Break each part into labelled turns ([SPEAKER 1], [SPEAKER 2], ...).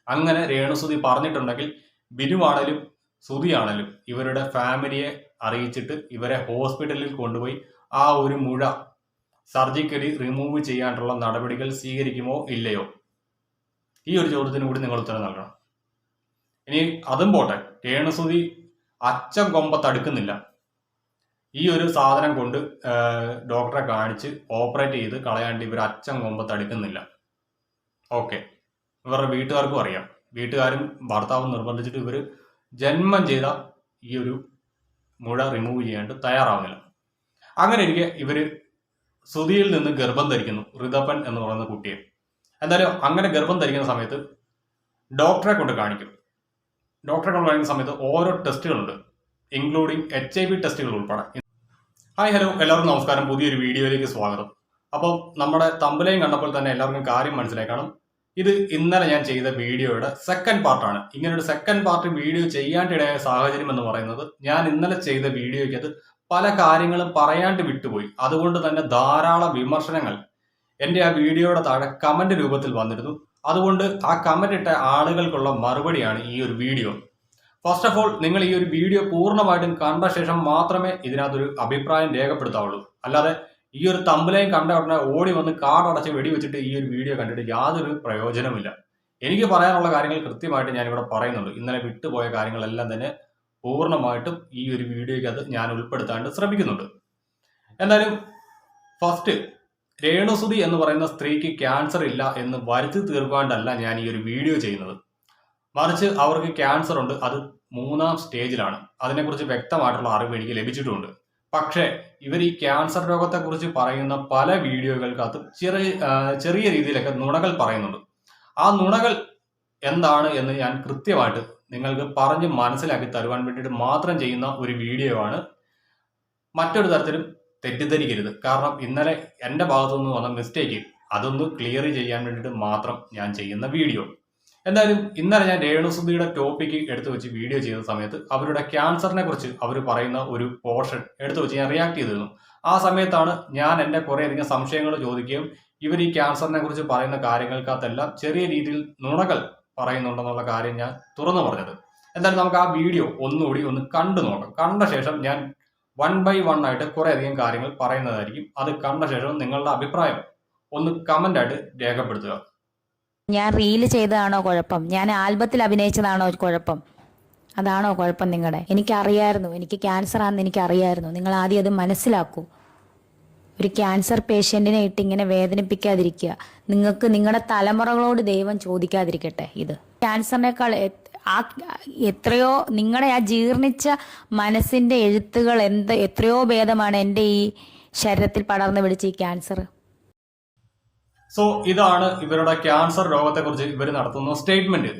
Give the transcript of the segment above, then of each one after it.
[SPEAKER 1] അങ്ങനെ രേണുസുതി പറഞ്ഞിട്ടുണ്ടെങ്കിൽ ബിനുവാണേലും സുതിയാണേലും ഇവരുടെ ഫാമിലിയെ അറിയിച്ചിട്ട് ഇവരെ ഹോസ്പിറ്റലിൽ കൊണ്ടുപോയി ആ ഒരു മുഴ സർജിക്കലി റിമൂവ് ചെയ്യാനുള്ള നടപടികൾ സ്വീകരിക്കുമോ ഇല്ലയോ? ഈ ഒരു ചോദ്യത്തിന് കൂടി നിങ്ങൾ ഉത്തരം നൽകണം. ഇനി അതും പോട്ടെ, രേണുസുതി അച്ചം കൊമ്പത്തടുക്കുന്നില്ല. ഈ ഒരു സാധനം കൊണ്ട് ഡോക്ടറെ കാണിച്ച് ഓപ്പറേറ്റ് ചെയ്ത് കളയാണ്ട് ഇവർ അച്ചം കൊമ്പത്തടുക്കുന്നില്ല. ഓക്കെ, ഇവരുടെ വീട്ടുകാർക്കും അറിയാം. വീട്ടുകാരും ഭർത്താവും നിർബന്ധിച്ചിട്ട് ഇവർ ജന്മം ചെയ്ത ഈ ഒരു മുഴ റിമൂവ് ചെയ്യാണ്ട് തയ്യാറാവുന്നില്ല. അങ്ങനെ ഇരിക്കെ ഇവർ സുതിയിൽ നിന്ന് ഗർഭം ധരിക്കുന്നു, ഋതപ്പൻ എന്ന് പറയുന്ന കുട്ടിയെ. എന്തായാലും അങ്ങനെ ഗർഭം ധരിക്കുന്ന സമയത്ത് ഡോക്ടറെ കൊണ്ട് കാണിക്കും. ഡോക്ടറെ കൊണ്ട് കാണിക്കുന്ന സമയത്ത് ഓരോ ടെസ്റ്റുകളുണ്ട്, ഇൻക്ലൂഡിങ് HIV ടെസ്റ്റുകൾ ഉൾപ്പെടെ. ഹായ് ഹലോ, എല്ലാവർക്കും നമസ്കാരം. പുതിയൊരു വീഡിയോയിലേക്ക് സ്വാഗതം. അപ്പോൾ നമ്മുടെ തമ്പലയും കണ്ടപ്പോൾ തന്നെ എല്ലാവർക്കും കാര്യം മനസ്സിലായി കാണും. ഇത് ഇന്നലെ ഞാൻ ചെയ്ത വീഡിയോയുടെ സെക്കൻഡ് പാർട്ടാണ്. ഇങ്ങനൊരു സെക്കൻഡ് പാർട്ട് വീഡിയോ ചെയ്യാണ്ടിടയായ സാഹചര്യം എന്ന് പറയുന്നത്, ഞാൻ ഇന്നലെ ചെയ്ത വീഡിയോയ്ക്കകത്ത് പല കാര്യങ്ങളും പറയാണ്ട് വിട്ടുപോയി. അതുകൊണ്ട് തന്നെ ധാരാളം വിമർശനങ്ങൾ എൻ്റെ ആ വീഡിയോയുടെ താഴെ കമന്റ് രൂപത്തിൽ വന്നിരുന്നു. അതുകൊണ്ട് ആ കമന്റ് ഇട്ട ആളുകൾക്കുള്ള മറുപടിയാണ് ഈ ഒരു വീഡിയോ. ഫസ്റ്റ് ഓഫ് ഓൾ, നിങ്ങൾ ഈ ഒരു വീഡിയോ പൂർണ്ണമായിട്ടും കണ്ട ശേഷം മാത്രമേ ഇതിനകത്തൊരു അഭിപ്രായം രേഖപ്പെടുത്താവുള്ളൂ. അല്ലാതെ ഈ ഒരു തമ്പലയും കണ്ട ഉടനെ ഓടി വന്ന് കാടടച്ച് വെടിവെച്ചിട്ട് ഈ ഒരു വീഡിയോ കണ്ടിട്ട് യാതൊരു പ്രയോജനമില്ല. എനിക്ക് പറയാനുള്ള കാര്യങ്ങൾ കൃത്യമായിട്ട് ഞാനിവിടെ പറയുന്നുണ്ട്. ഇന്നലെ വിട്ടുപോയ കാര്യങ്ങളെല്ലാം തന്നെ പൂർണ്ണമായിട്ടും ഈ ഒരു വീഡിയോയ്ക്കകത്ത് ഞാൻ ഉൾപ്പെടുത്താണ്ട് ശ്രമിക്കുന്നുണ്ട്. എന്തായാലും ഫസ്റ്റ്, രേണുസുതി എന്ന് പറയുന്ന സ്ത്രീക്ക് ക്യാൻസർ ഇല്ല എന്ന് വരുത്തി തീർക്കാണ്ടല്ല ഞാൻ ഈ ഒരു വീഡിയോ ചെയ്യുന്നത്. മറിച്ച് അവർക്ക് ക്യാൻസർ ഉണ്ട്, അത് 3ാം സ്റ്റേജിലാണ്. അതിനെക്കുറിച്ച് വ്യക്തമായിട്ടുള്ള അറിവ് എനിക്ക് ലഭിച്ചിട്ടുണ്ട്. പക്ഷേ ഇവർ ഈ ക്യാൻസർ രോഗത്തെക്കുറിച്ച് പറയുന്ന പല വീഡിയോകൾക്കകത്ത് ചെറിയ രീതിയിലൊക്കെ നുണകൾ പറയുന്നുണ്ട്. ആ നുണകൾ എന്താണ് എന്ന് ഞാൻ കൃത്യമായിട്ട് നിങ്ങൾക്ക് പറഞ്ഞ് മനസ്സിലാക്കി തരുവാൻ വേണ്ടിയിട്ട് മാത്രം ചെയ്യുന്ന ഒരു വീഡിയോ ആണ്. മറ്റൊരു തരത്തിലും തെറ്റിദ്ധരിക്കരുത്. കാരണം ഇന്നലെ എൻ്റെ ഭാഗത്തുനിന്ന് വന്ന മിസ്റ്റേക്ക് അതൊന്ന് ക്ലിയർ ചെയ്യാൻ വേണ്ടിയിട്ട് മാത്രം ഞാൻ ചെയ്യുന്ന വീഡിയോ. എന്തായാലും ഇന്നലെ ഞാൻ രേണുസുതിയുടെ ടോപ്പിക്ക് എടുത്തു വെച്ച് വീഡിയോ ചെയ്ത സമയത്ത് അവരുടെ ക്യാൻസറിനെ കുറിച്ച് അവർ പറയുന്ന ഒരു പോർഷൻ എടുത്തു വെച്ച് ഞാൻ റിയാക്ട് ചെയ്തിരുന്നു. ആ സമയത്താണ് ഞാൻ എൻ്റെ കുറേയധികം സംശയങ്ങൾ ചോദിക്കുകയും ഇവർ ഈ ക്യാൻസറിനെ കുറിച്ച് പറയുന്ന കാര്യങ്ങൾക്കകത്തെല്ലാം ചെറിയ രീതിയിൽ നുണകൾ പറയുന്നുണ്ടെന്നുള്ള കാര്യം ഞാൻ തുറന്നു പറഞ്ഞത്. എന്തായാലും നമുക്ക് ആ വീഡിയോ ഒന്നുകൂടി ഒന്ന് കണ്ടു നോക്കാം. കണ്ട ശേഷം ഞാൻ 1 by 1 ആയിട്ട് കുറേയധികം കാര്യങ്ങൾ പറയുന്നതായിരിക്കും. അത് കണ്ട ശേഷം നിങ്ങളുടെ അഭിപ്രായം ഒന്ന് കമന്റ് ആയിട്ട് രേഖപ്പെടുത്തുക.
[SPEAKER 2] ഞാൻ റീല് ചെയ്തതാണോ കുഴപ്പം? ഞാൻ ആൽബത്തിൽ അഭിനയിച്ചതാണോ കുഴപ്പം? അതാണോ കുഴപ്പം നിങ്ങളുടെ? എനിക്കറിയായിരുന്നു, എനിക്ക് ക്യാൻസർ ആണെന്ന് എനിക്കറിയായിരുന്നു. നിങ്ങൾ ആദ്യം അത് മനസ്സിലാക്കൂ. ഒരു ക്യാൻസർ പേഷ്യന്റിനെ ഇട്ട് ഇങ്ങനെ വേദനിപ്പിക്കാതിരിക്കുക. നിങ്ങൾക്ക് നിങ്ങളുടെ തലമുറകളോട് ദൈവം ചോദിക്കാതിരിക്കട്ടെ. ഇത് ക്യാൻസറിനേക്കാൾ എത്രയോ നിങ്ങളുടെ ആ ജീർണിച്ച മനസ്സിന്റെ എഴുത്തുകൾ എത്രയോ ഭേദമാണ് എൻ്റെ ഈ ശരീരത്തിൽ പടർന്നു പിടിച്ച ഈ ക്യാൻസർ.
[SPEAKER 1] സോ ഇതാണ് ഇവരുടെ ക്യാൻസർ രോഗത്തെക്കുറിച്ച് ഇവർ നടത്തുന്ന സ്റ്റേറ്റ്മെന്റ്.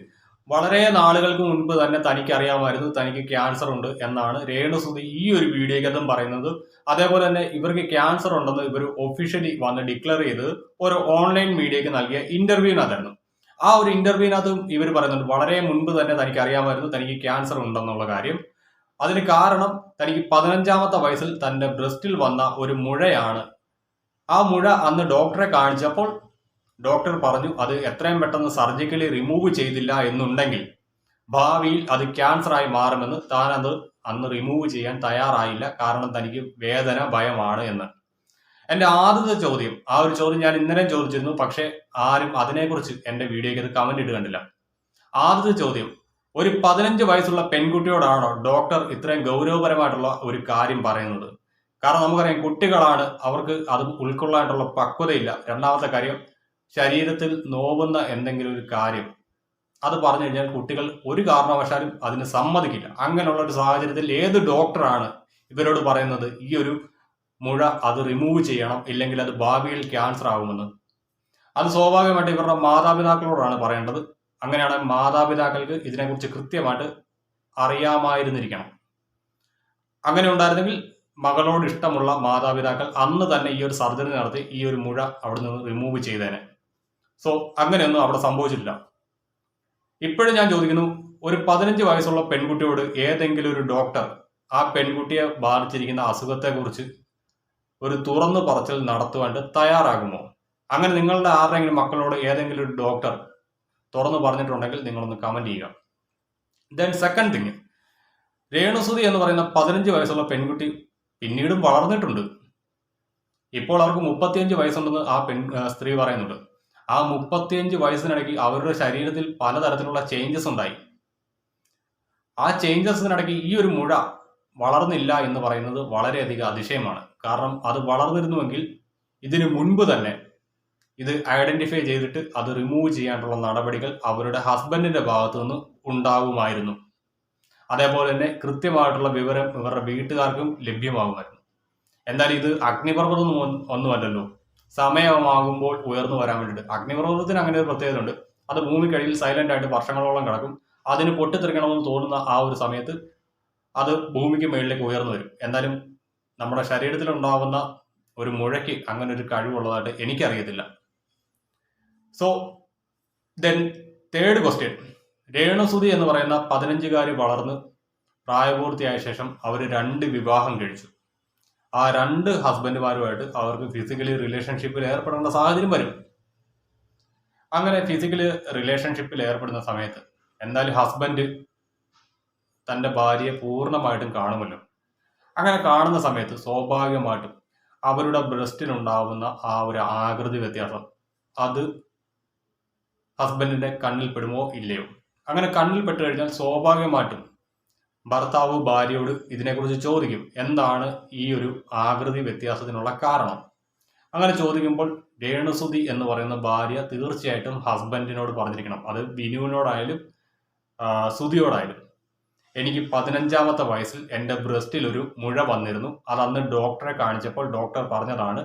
[SPEAKER 1] വളരെ നാളുകൾക്ക് മുൻപ് തന്നെ തനിക്ക് അറിയാമായിരുന്നു തനിക്ക് ക്യാൻസർ ഉണ്ട് എന്നാണ് രേണുസുതി ഈ ഒരു വീഡിയോയ്ക്കകത്തും പറയുന്നത്. അതേപോലെ തന്നെ ഇവർക്ക് ക്യാൻസർ ഉണ്ടെന്ന് ഇവർ ഒഫീഷ്യലി വന്ന് ഡിക്ലെയർ ചെയ്ത് ഒരു ഓൺലൈൻ മീഡിയയ്ക്ക് നൽകിയ ഇന്റർവ്യൂവിനകത്തായിരുന്നു. ആ ഒരു ഇന്റർവ്യൂവിനകത്തും ഇവർ പറയുന്നുണ്ട് വളരെ മുൻപ് തന്നെ തനിക്ക് അറിയാമായിരുന്നു തനിക്ക് ക്യാൻസർ ഉണ്ടെന്നുള്ള കാര്യം. അതിന് കാരണം തനിക്ക് 15ാമത്തെ വയസ്സിൽ തന്റെ ബ്രസ്റ്റിൽ വന്ന ഒരു മുഴയാണ്. ആ മുഴ അന്ന് ഡോക്ടറെ കാണിച്ചപ്പോൾ ഡോക്ടർ പറഞ്ഞു അത് എത്രയും പെട്ടെന്ന് സർജിക്കലി റിമൂവ് ചെയ്തില്ല എന്നുണ്ടെങ്കിൽ ഭാവിയിൽ അത് ക്യാൻസറായി മാറുമെന്ന്. താൻ അത് അന്ന് റിമൂവ് ചെയ്യാൻ തയ്യാറായില്ല, കാരണം തനിക്ക് വേദന ഭയമാണ് എന്ന്. എൻ്റെ ആദ്യത്തെ ചോദ്യം, ആ ഒരു ചോദ്യം ഞാൻ ഇന്നലെ ചോദിച്ചിരുന്നു, പക്ഷെ ആരും അതിനെക്കുറിച്ച് എൻ്റെ വീഡിയോയ്ക്ക് അത് കമന്റ് ഇട്ട് കണ്ടില്ല. ആദ്യത്തെ ചോദ്യം, ഒരു 15 വയസ്സുള്ള പെൺകുട്ടിയോടാണോ ഡോക്ടർ ഇത്രയും ഗൗരവപരമായിട്ടുള്ള ഒരു കാര്യം പറയുന്നത്? കാരണം നമുക്കറിയാം കുട്ടികളാണ്, അവർക്ക് അത് ഉൾക്കൊള്ളാനായിട്ടുള്ള പക്വതയില്ല. രണ്ടാമത്തെ കാര്യം, ശരീരത്തിൽ നോവുന്ന എന്തെങ്കിലും ഒരു കാര്യം അത് പറഞ്ഞു കഴിഞ്ഞാൽ കുട്ടികൾ ഒരു കാരണവശാലും അതിന് സമ്മതിക്കില്ല. അങ്ങനെയുള്ള ഒരു സാഹചര്യത്തിൽ ഏത് ഡോക്ടറാണ് ഇവരോട് പറയുന്നത് ഈ ഒരു മുഴ അത് റിമൂവ് ചെയ്യണം, ഇല്ലെങ്കിൽ അത് ഭാവിയിൽ ക്യാൻസർ ആകുമെന്ന്? അത് സ്വാഭാവികമായിട്ട് ഇവരുടെ മാതാപിതാക്കളോടാണ് പറയേണ്ടത്. അങ്ങനെയാണെങ്കിൽ മാതാപിതാക്കൾക്ക് ഇതിനെക്കുറിച്ച് കൃത്യമായിട്ട് അറിയാമായിരുന്നിരിക്കണം. അങ്ങനെ ഉണ്ടായിരുന്നെങ്കിൽ മകളോട് ഇഷ്ടമുള്ള മാതാപിതാക്കൾ അന്ന് തന്നെ ഈ ഒരു സർജറി നടത്തി ഈ ഒരു മുഴ അവിടെ നിന്ന് റിമൂവ് ചെയ്തേനെ. സോ അങ്ങനെയൊന്നും അവിടെ സംഭവിച്ചിട്ടില്ല. ഇപ്പോഴും ഞാൻ ചോദിക്കുന്നു, ഒരു 15 വയസ്സുള്ള പെൺകുട്ടിയോട് ഏതെങ്കിലും ഒരു ഡോക്ടർ ആ പെൺകുട്ടിയെ ബാധിച്ചിരിക്കുന്ന അസുഖത്തെക്കുറിച്ച് ഒരു തുറന്നു പറച്ചിൽ നടത്തുവാൻ തയ്യാറാകുമോ? അങ്ങനെ നിങ്ങളുടെ ആരുടെയെങ്കിലും മക്കളോട് ഏതെങ്കിലും ഒരു ഡോക്ടർ തുറന്നു പറഞ്ഞിട്ടുണ്ടെങ്കിൽ നിങ്ങളൊന്ന് കമന്റ് ചെയ്യുക. ദെൻ സെക്കൻഡ് തിങ്, രേണുസുതി എന്ന് പറയുന്ന 15 വയസ്സുള്ള പെൺകുട്ടി പിന്നീടും വളർന്നിട്ടുണ്ട്. ഇപ്പോൾ അവർക്ക് 35 വയസ്സുണ്ടെന്ന് ആ സ്ത്രീ പറയുന്നുണ്ട്. ആ 35 വയസ്സിനിടയ്ക്ക് അവരുടെ ശരീരത്തിൽ പലതരത്തിലുള്ള ചേഞ്ചസ് ഉണ്ടായി. ആ ചേഞ്ചസിനിടയ്ക്ക് ഈ ഒരു മുഴ വളർന്നില്ല എന്ന് പറയുന്നത് വളരെയധികം അതിശയമാണ്. കാരണം അത് വളർന്നിരുന്നുവെങ്കിൽ ഇതിനു മുൻപ് തന്നെ ഇത് ഐഡന്റിഫൈ ചെയ്തിട്ട് അത് റിമൂവ് ചെയ്യാനുള്ള നടപടികൾ അവരുടെ ഹസ്ബൻഡിന്റെ ഭാഗത്തു നിന്ന് ഉണ്ടാകുമായിരുന്നു. അതേപോലെ തന്നെ കൃത്യമായിട്ടുള്ള വിവരം ഇവരുടെ വീട്ടുകാർക്കും ലഭ്യമാകുമായിരുന്നു. എന്തായാലും ഇത് അഗ്നിപർവ്വതം ഒന്നുമല്ലല്ലോ, സമയമാകുമ്പോൾ ഉയർന്നു വരാൻ വേണ്ടിയിട്ട്. അഗ്നിപർവ്വതത്തിന് അങ്ങനെ ഒരു പ്രത്യേകത ഉണ്ട്. അത് ഭൂമിക്കടിയിൽ സൈലന്റ് ആയിട്ട് വർഷങ്ങളോളം കിടക്കും. അതിന് പൊട്ടിത്തെറിക്കണമെന്ന് തോന്നുന്ന ആ ഒരു സമയത്ത് അത് ഭൂമിക്ക് മുകളിലേക്ക് ഉയർന്നു വരും. എന്തായാലും നമ്മുടെ ശരീരത്തിൽ ഉണ്ടാകുന്ന ഒരു മുഴയ്ക്ക് അങ്ങനെ ഒരു കഴിവുള്ളതായിട്ട് എനിക്കറിയത്തില്ല. സോ ദെൻ തേർഡ് ക്വസ്റ്റ്യൻ, രേണുസുതി എന്ന് പറയുന്ന 15-കാരി വളർന്ന് പ്രായപൂർത്തിയായ ശേഷം അവർ 2 വിവാഹം കഴിച്ചു. ആ 2 ഹസ്ബൻഡുമാരുമായിട്ട് അവർക്ക് ഫിസിക്കലി റിലേഷൻഷിപ്പിൽ ഏർപ്പെടേണ്ട സാഹചര്യം വരും. അങ്ങനെ ഫിസിക്കലി റിലേഷൻഷിപ്പിൽ ഏർപ്പെടുന്ന സമയത്ത് എന്തായാലും ഹസ്ബൻഡ് തൻ്റെ ഭാര്യയെ പൂർണ്ണമായിട്ടും കാണുമല്ലോ. അങ്ങനെ കാണുന്ന സമയത്ത് സ്വാഭാവികമായിട്ടും അവരുടെ ബ്രസ്റ്റിനുണ്ടാവുന്ന ആ ഒരു ആകൃതി വ്യത്യാസം അത് ഹസ്ബൻഡിന്റെ കണ്ണിൽ പെടുമോ ഇല്ലയോ? അങ്ങനെ കണ്ണിൽ പെട്ട് കഴിഞ്ഞാൽ സ്വാഭാവികമായിട്ടും ഭർത്താവ് ഭാര്യയോട് ഇതിനെക്കുറിച്ച് ചോദിക്കും, എന്താണ് ഈ ഒരു ആകൃതി വ്യത്യാസത്തിനുള്ള കാരണം. അങ്ങനെ ചോദിക്കുമ്പോൾ രേണുസുതി എന്ന് പറയുന്ന ഭാര്യ തീർച്ചയായിട്ടും ഹസ്ബൻഡിനോട് പറഞ്ഞിരിക്കണം. അത് ബിനുവിനോടായാലും സുതിയോടായാലും, എനിക്ക് 15-ാമത്തെ വയസ്സിൽ എൻ്റെ ബ്രസ്റ്റിൽ ഒരു മുഴ വന്നിരുന്നു. അത് അന്ന് ഡോക്ടറെ കാണിച്ചപ്പോൾ ഡോക്ടർ പറഞ്ഞതാണ്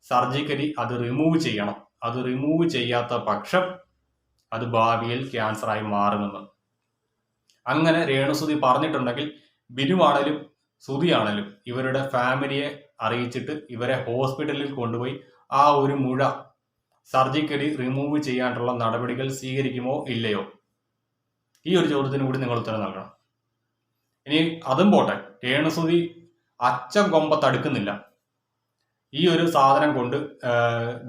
[SPEAKER 1] സർജിക്കലി അത് റിമൂവ് ചെയ്യണം. അത് റിമൂവ് ചെയ്യാത്ത പക്ഷം അത് ഭാവിയിൽ ക്യാൻസറായി മാറുമെന്ന്. അങ്ങനെ രേണുസുതി പറഞ്ഞിട്ടുണ്ടെങ്കിൽ ബിനുവാണേലും സുതിയാണേലും ഇവരുടെ ഫാമിലിയെ അറിയിച്ചിട്ട് ഇവരെ ഹോസ്പിറ്റലിൽ കൊണ്ടുപോയി ആ ഒരു മുഴ സർജിക്കലി റിമൂവ് ചെയ്യാനുള്ള നടപടികൾ സ്വീകരിക്കുമോ ഇല്ലയോ? ഈ ഒരു ചോദ്യത്തിന് കൂടി നിങ്ങൾ ഉത്തരം നൽകണം. ഇനി അതും പോട്ടെ, രേണുസുതി അച്ഛൻ കൊമ്പത്തടുക്കുന്നില്ല. ഈ ഒരു സാധനം കൊണ്ട്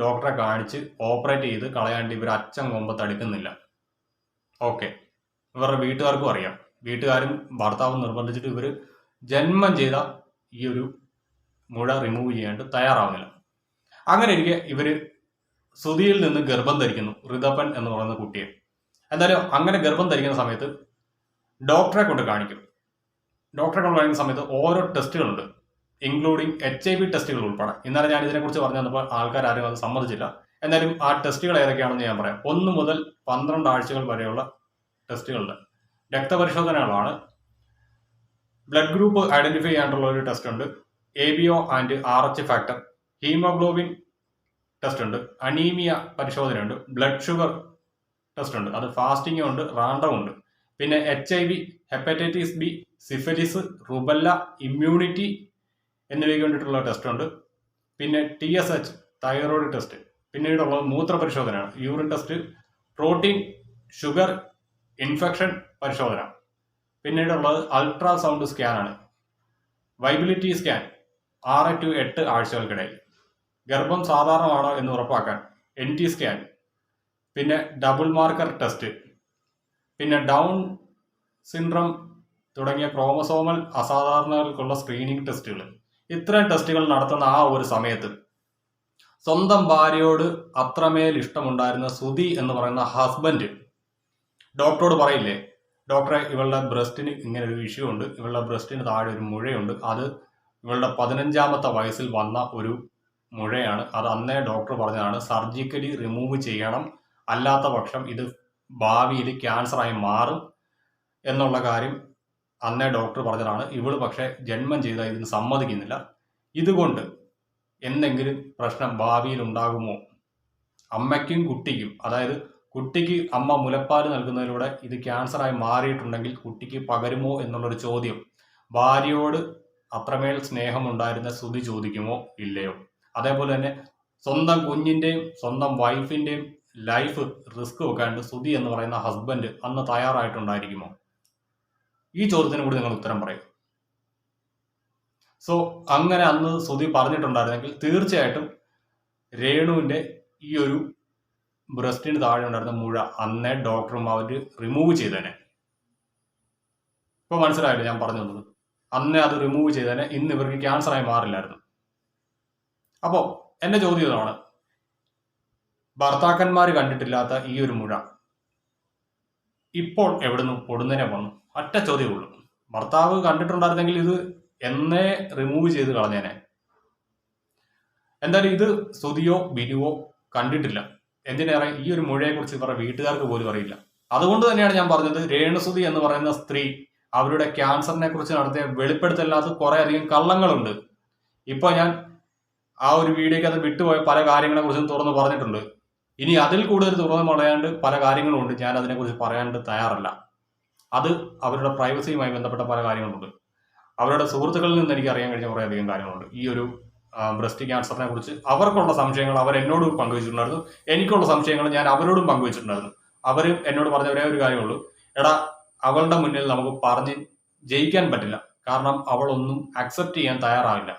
[SPEAKER 1] ഡോക്ടറെ കാണിച്ച് ഓപ്പറേറ്റ് ചെയ്ത് കളയാണ്ട് ഇവർ അച്ഛൻ കൊമ്പത്തടുക്കുന്നില്ല. ഓക്കെ, ഇവരുടെ വീട്ടുകാർക്കും അറിയാം. വീട്ടുകാരും ഭർത്താവും നിർബന്ധിച്ചിട്ട് ഇവർ ജന്മം ചെയ്ത ഈ ഒരു മുഴ റിമൂവ് ചെയ്യാണ്ട് തയ്യാറാവുന്നില്ല. അങ്ങനെ ഇരിക്കെ ഇവർ സുതിയിൽ നിന്ന് ഗർഭം ധരിക്കുന്നു, ഋതപ്പൻ എന്ന് പറയുന്ന കുട്ടിയെ. എന്തായാലും അങ്ങനെ ഗർഭം ധരിക്കുന്ന സമയത്ത് ഡോക്ടറെ കൊണ്ട് കാണിക്കും. ഡോക്ടറെ കൊണ്ട് കാണിക്കുന്ന സമയത്ത് ഓരോ ടെസ്റ്റുകളുണ്ട്, ഇൻക്ലൂഡിങ് HIV ടെസ്റ്റുകൾ ഉൾപ്പെടെ. ഇന്നലെ ഞാൻ ഇതിനെക്കുറിച്ച് പറഞ്ഞു തന്നപ്പോൾ ആൾക്കാരും അത് സമ്മതിച്ചില്ല. എന്തായാലും ആ ടെസ്റ്റുകൾ ഏതൊക്കെയാണെന്ന് ഞാൻ പറയാം. 1 മുതൽ 12 ആഴ്ചകൾ വരെയുള്ള ടെസ്റ്റുകളുണ്ട്. രക്തപരിശോധനകളാണ്. ബ്ലഡ് ഗ്രൂപ്പ് ഐഡന്റിഫൈ ചെയ്യാനുള്ള ഒരു ടെസ്റ്റ് ഉണ്ട്. ABO and RH factor, haemoglobin test ഉണ്ട്, അനീമിയ പരിശോധനയുണ്ട്, ബ്ലഡ് ഷുഗർ ടെസ്റ്റ് ഉണ്ട്. അത് ഫാസ്റ്റിംഗ് ഉണ്ട്, റാൻഡം ഉണ്ട്. പിന്നെ HIV, hepatitis B, syphilis, rubella, immunity എന്നിവയ്ക്ക് വേണ്ടിയിട്ടുള്ള ടെസ്റ്റ് ഉണ്ട്. പിന്നെ TSH, തൈറോയ്ഡ് ടെസ്റ്റ്. പിന്നീടുള്ളത് മൂത്രപരിശോധനയാണ്, urine test, protein, sugar, infection പരിശോധന. പിന്നീടുള്ളത് അൾട്രാസൗണ്ട് സ്കാനാണ്, വൈബിലിറ്റി സ്കാൻ 6 to 8 ആഴ്ചകൾക്കിടയിൽ. ഗർഭം സാധാരണമാണോ എന്ന് ഉറപ്പാക്കാൻ NT സ്കാൻ. പിന്നെ ഡബിൾ മാർക്കർ ടെസ്റ്റ്. പിന്നെ ഡൗൺ സിൻഡ്രം തുടങ്ങിയ ക്രോമസോമൽ അസാധാരണതകൾക്കുള്ള സ്ക്രീനിങ് ടെസ്റ്റുകൾ. ഇത്രയും ടെസ്റ്റുകൾ നടത്തുന്ന ആ ഒരു സമയത്ത് സ്വന്തം ഭാര്യയോട് അത്രമേൽ ഇഷ്ടമുണ്ടായിരുന്ന സുതി എന്ന് പറയുന്ന ഹസ്ബൻഡ് ഡോക്ടറോട് പറയില്ലേ, ഡോക്ടറെ ഇവളുടെ ബ്രസ്റ്റിന് ഇങ്ങനെ ഒരു ഇഷ്യൂ ഉണ്ട്, ഇവളുടെ ബ്രസ്റ്റിന് താഴെ ഒരു മുഴയുണ്ട്, അത് ഇവളുടെ 15-ാമത്തെ വയസ്സിൽ വന്ന ഒരു മുഴയാണ്, അത് അന്നേ ഡോക്ടർ പറഞ്ഞതാണ്, സർജിക്കലി റിമൂവ് ചെയ്യണം, അല്ലാത്ത പക്ഷം ഇത് ഭാവിയിൽ ക്യാൻസറായി മാറും എന്നുള്ള കാര്യം അന്നേ ഡോക്ടർ പറഞ്ഞതാണ്. ഇവള് പക്ഷെ ജന്മം ചെയ്ത ഇതിന് സമ്മതിക്കുന്നില്ല. ഇതുകൊണ്ട് എന്തെങ്കിലും പ്രശ്നം ഭാവിയിൽ ഉണ്ടാകുമോ, അമ്മയ്ക്കും കുട്ടിക്കും, അതായത് കുട്ടിക്ക് അമ്മ മുലപ്പാൽ നൽകുന്നതിലൂടെ ഇത് ക്യാൻസറായി മാറിയിട്ടുണ്ടെങ്കിൽ കുട്ടിക്ക് പകരുമോ എന്നുള്ളൊരു ചോദ്യം ഭാര്യയോട് അത്രമേൽ സ്നേഹമുണ്ടായിരുന്ന സുതി ചോദിക്കുമോ ഇല്ലയോ? അതേപോലെ തന്നെ സ്വന്തം കുഞ്ഞിൻ്റെയും സ്വന്തം വൈഫിൻ്റെയും ലൈഫ് റിസ്ക് വെക്കാണ്ട് സുതി എന്ന് പറയുന്ന ഹസ്ബൻഡ് അന്ന് തയ്യാറായിട്ടുണ്ടായിരിക്കുമോ? ഈ ചോദ്യത്തിന് കൂടി നിങ്ങൾ ഉത്തരം പറയും. സോ അങ്ങനെ അന്ന് സുതി പറഞ്ഞിട്ടുണ്ടായിരുന്നെങ്കിൽ തീർച്ചയായിട്ടും രേണുവിൻ്റെ ഈ ഒരു ബ്രസ്റ്റിന് താഴെ ഉണ്ടായിരുന്ന മുഴ അന്നേ ഡോക്ടറും അവർ റിമൂവ് ചെയ്തേനെ. ഇപ്പൊ മനസ്സിലായില്ലേ ഞാൻ പറഞ്ഞു തന്നത്? അന്നേ അത് റിമൂവ് ചെയ്തേനെ, ഇന്ന് ഇവർക്ക് ക്യാൻസറായി മാറില്ലായിരുന്നു. അപ്പോൾ എന്റെ ചോദ്യം ഇതാണ്, ഭർത്താക്കന്മാർ കണ്ടിട്ടില്ലാത്ത ഈ ഒരു മുഴ ഇപ്പോൾ എവിടുന്ന് പൊടുന്നതിനെ വന്നു? ഒറ്റ ചോദ്യമേ ഉള്ളൂ. ഭർത്താവ് കണ്ടിട്ടുണ്ടായിരുന്നെങ്കിൽ ഇത് എന്നേ റിമൂവ് ചെയ്ത് കളഞ്ഞേനെ. എന്തായാലും ഇത് സ്തുതിയോ ബിനുവോ കണ്ടിട്ടില്ല. എന്തിനേറെ ഈ ഒരു മുഴയെ കുറിച്ച് ഇവരുടെ വീട്ടുകാർക്ക് പോലും അറിയില്ല. അതുകൊണ്ട് തന്നെയാണ് ഞാൻ പറഞ്ഞത്, രേണുസുതി എന്ന് പറയുന്ന സ്ത്രീ അവരുടെ ക്യാൻസറിനെ കുറിച്ച് നടത്തിയ വെളിപ്പെടുത്തലിനകത്ത് കുറെ അധികം കള്ളങ്ങളുണ്ട്. ഇപ്പൊ ഞാൻ ആ ഒരു വീഡിയോക്ക് അത് വിട്ടുപോയ പല കാര്യങ്ങളെ കുറിച്ചും തുറന്ന് പറഞ്ഞിട്ടുണ്ട്. ഇനി അതിൽ കൂടുതൽ തുറന്ന് പറയാണ്ട് പല കാര്യങ്ങളും ഉണ്ട്, ഞാൻ അതിനെക്കുറിച്ച് പറയാണ്ട് തയ്യാറല്ല. അത് അവരുടെ പ്രൈവസിയുമായി ബന്ധപ്പെട്ട പല കാര്യങ്ങളുണ്ട്. അവരുടെ സുഹൃത്തുക്കളിൽ നിന്ന് എനിക്ക് അറിയാൻ കഴിഞ്ഞ കുറേ അധികം കാര്യങ്ങളുണ്ട്. ഈ ഒരു ബ്രസ്റ്റ് ക്യാൻസറിനെ കുറിച്ച് അവർക്കുള്ള സംശയങ്ങൾ അവർ എന്നോട് പങ്കുവച്ചിട്ടുണ്ടായിരുന്നു, എനിക്കുള്ള സംശയങ്ങൾ ഞാൻ അവരോടും പങ്കുവച്ചിട്ടുണ്ടായിരുന്നു. അവർ എന്നോട് പറഞ്ഞ ഒരേ ഒരു കാര്യമുള്ളൂ, എടാ അവളുടെ മുന്നിൽ നമുക്ക് പറഞ്ഞ് ജയിക്കാൻ പറ്റില്ല, കാരണം അവളൊന്നും അക്സെപ്റ്റ് ചെയ്യാൻ തയ്യാറാവില്ല.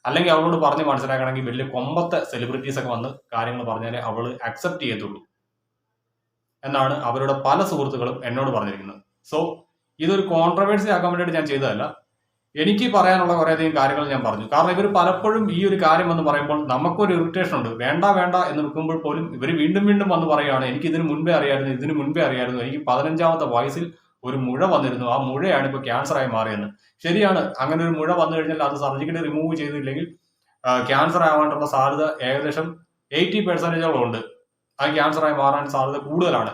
[SPEAKER 1] അല്ലെങ്കിൽ അവളോട് പറഞ്ഞ് മനസ്സിലാക്കണമെങ്കിൽ വലിയ കൊമ്പത്തെ സെലിബ്രിറ്റീസ് ഒക്കെ വന്ന് കാര്യങ്ങൾ പറഞ്ഞാലേ അവൾ അക്സെപ്റ്റ് ചെയ്യത്തുള്ളൂ എന്നാണ് അവരുടെ പല സുഹൃത്തുക്കളും എന്നോട് പറഞ്ഞിരിക്കുന്നത്. സോ ഇതൊരു കോൺട്രവേഴ്സി ആക്കാൻ വേണ്ടിയിട്ട് ഞാൻ ചെയ്തതല്ല. എനിക്ക് പറയാനുള്ള കുറേയധികം കാര്യങ്ങൾ ഞാൻ പറഞ്ഞു. കാരണം ഇവർ പലപ്പോഴും ഈ ഒരു കാര്യം എന്ന് പറയുമ്പോൾ നമുക്കൊരു ഇറിറ്റേഷൻ ഉണ്ട്. വേണ്ട വേണ്ട എന്ന് വെക്കുമ്പോൾ പോലും ഇവർ വീണ്ടും വീണ്ടും വന്ന് പറയുകയാണ്, എനിക്ക് ഇതിന് മുൻപേ അറിയായിരുന്നു, എനിക്ക് 15ാമത്തെ വയസ്സിൽ ഒരു മുഴ വന്നിരുന്നു, ആ മുഴയാണ് ഇപ്പോൾ ക്യാൻസറായി മാറിയെന്ന്. ശരിയാണ്, അങ്ങനെ ഒരു മുഴ വന്നു കഴിഞ്ഞാൽ അത് സർജിക്കലി റിമൂവ് ചെയ്തില്ലെങ്കിൽ ക്യാൻസർ ആവാനുള്ള സാധ്യത ഏകദേശം 80% ഉണ്ട്. അത് ക്യാൻസറായി മാറാൻ സാധ്യത കൂടുതലാണ്.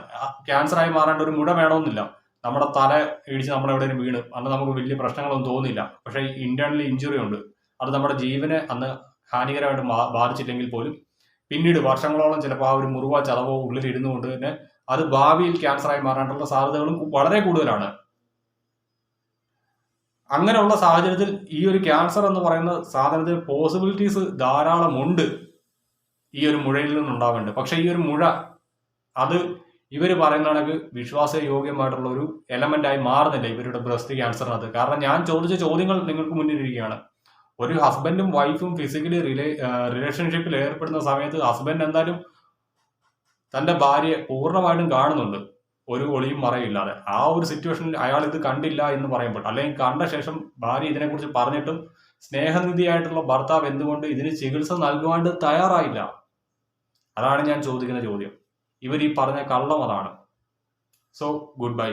[SPEAKER 1] ക്യാൻസറായി മാറേണ്ട ഒരു മുഴ വേണമെന്നില്ല. നമ്മുടെ തല ഇടിച്ച് നമ്മളെവിടെയും വീണ് അന്ന് നമുക്ക് വലിയ പ്രശ്നങ്ങളൊന്നും തോന്നില്ല. പക്ഷേ ഇന്റേണലി ഇഞ്ചുറി ഉണ്ട്. അത് നമ്മുടെ ജീവനെ അന്ന് ഹാനികരമായിട്ട് ബാധിച്ചില്ലെങ്കിൽ പോലും പിന്നീട് വർഷങ്ങളോളം ചിലപ്പോൾ ആ ഒരു മുറിവോ ചതവോ ഉള്ളിൽ ഇരുന്നുകൊണ്ട് തന്നെ അത് ഭാവിയിൽ ക്യാൻസറായി മാറാനുള്ള സാധ്യതകളും വളരെ കൂടുതലാണ്. അങ്ങനെയുള്ള സാഹചര്യത്തിൽ ഈ ഒരു ക്യാൻസർ എന്ന് പറയുന്ന സാധനത്തിന് പോസിബിലിറ്റീസ് ധാരാളം ഉണ്ട് ഈ ഒരു മുഴയിൽ നിന്നുണ്ടാവേണ്ടത്. പക്ഷെ ഈ ഒരു മുഴ അത് ഇവർ പറയുന്ന കണക്ക് വിശ്വാസയോഗ്യമായിട്ടുള്ള ഒരു എലമെന്റ് ആയി മാറുന്നില്ല ഇവരുടെ ബ്രസ്റ്റ് ക്യാൻസറിനകത്ത്. കാരണം ഞാൻ ചോദിച്ച ചോദ്യങ്ങൾ നിങ്ങൾക്ക് മുന്നിലിരിക്കുകയാണ്. ഒരു ഹസ്ബൻഡും വൈഫും ഫിസിക്കലി റിലേഷൻഷിപ്പിൽ ഏർപ്പെടുന്ന സമയത്ത് ഹസ്ബൻഡ് എന്തായാലും തന്റെ ഭാര്യയെ പൂർണ്ണമായിട്ടും കാണുന്നുണ്ട്, ഒരു ഒളിയും മറയില്ലാതെ. ആ ഒരു സിറ്റുവേഷനിൽ അയാൾ ഇത് കണ്ടില്ല എന്ന് പറയുമ്പോൾ, അല്ലെങ്കിൽ കണ്ട ശേഷം ഭാര്യ ഇതിനെക്കുറിച്ച് പറഞ്ഞിട്ടും സ്നേഹനിധിയായിട്ടുള്ള ഭർത്താവ് എന്തുകൊണ്ട് ഇതിന് ചികിത്സ നൽകുവാണ്ട് തയ്യാറായില്ല? അതാണ് ഞാൻ ചോദിക്കുന്ന ചോദ്യം. ഇവർ ഈ പറഞ്ഞ കള്ളം അതാണ്. So good bye.